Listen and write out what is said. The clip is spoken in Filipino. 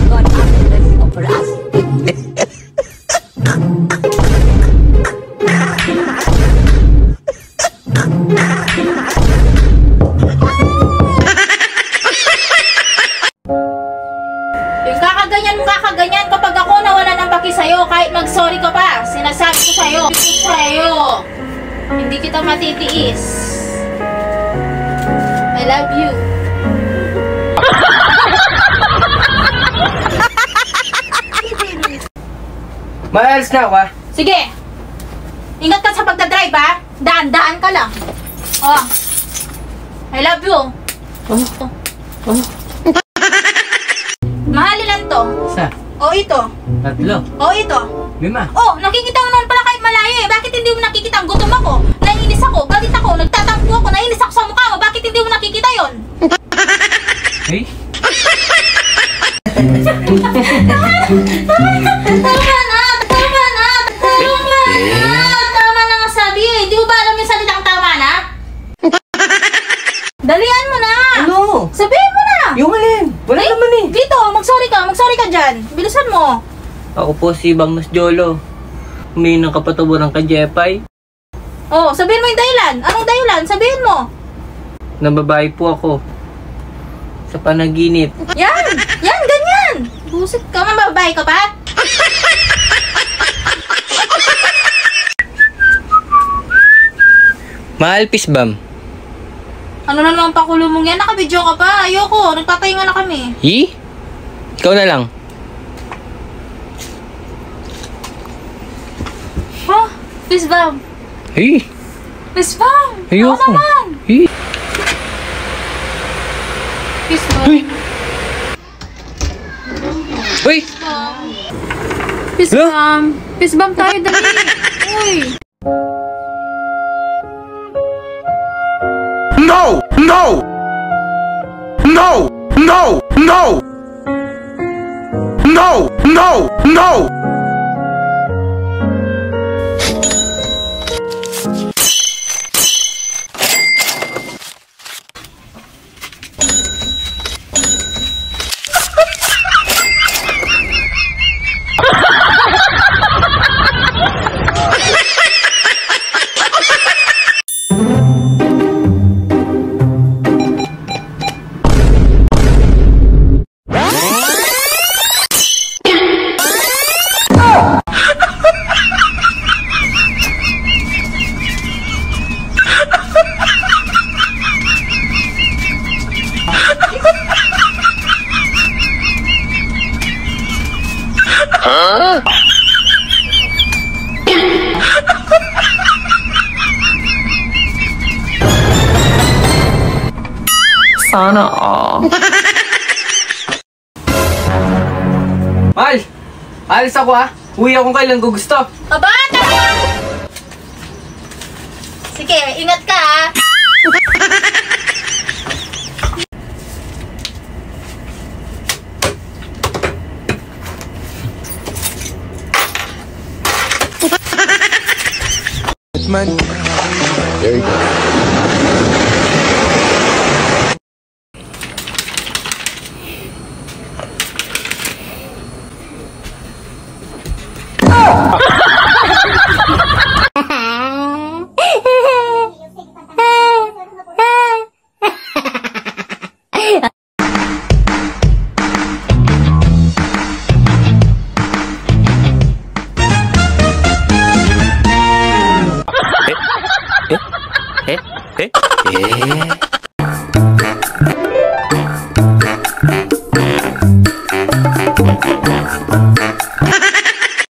God have mercy upon us. Yung kakaganyan kapag ako nawala ng paki sa'yo, kahit mag-sorry ka pa, sinasabi ko sa'yo, hindi kita matitiis. I love you. Maalis na ako, ha? Sige. Ingat ka sa pagdadrive, ha? Daan-daan ka lang. Oh. I love you. Oh. Mahal lang to. Isa. O ito. Tatlo. O ito. 5. Oh, nakikita mo naman pala kahit malayo eh. Bakit hindi mo nakikita? Gutom ako. Naiinis ako. Galit ako. Nagtatampo ako. Naiinis ako sa mukha mo. Bakit hindi mo nakikita yon? Hey? Tama na nga sabi eh. Hindi mo ba alam yung salitang tama na? Dalian mo na. Ano? Sabihin mo na. Yung alin? Wala naman eh. Dito, magsorry ka dyan. Bilisan mo. Ako po si Bang Mas Jolo. Humingi ng kapatawaran kay Jepay. Oh, sabihin mo yung dahilan. Anong dahilan? Sabihin mo. Nababae po ako. Sa panaginip. Yan, ganyan. Busit ka, mababae ka pa? Mahal, Pisbam. Ano na naman pakulo mong yan? Nakabidyo ka pa. Ayoko, nagpapahinga na kami. Ikaw na lang. Oh, Pisbam. Pisbam. Ayoko. Ako naman. Pisbam. Pisbam. Pisbam tayo, dali. Uy. No! No! No! No! No! No! No! No! Sana all. Mahal! Alis ako, ha? Uwi akong kailan ko gusto. Aba, sige, ingat ka ha. There you go. Eh?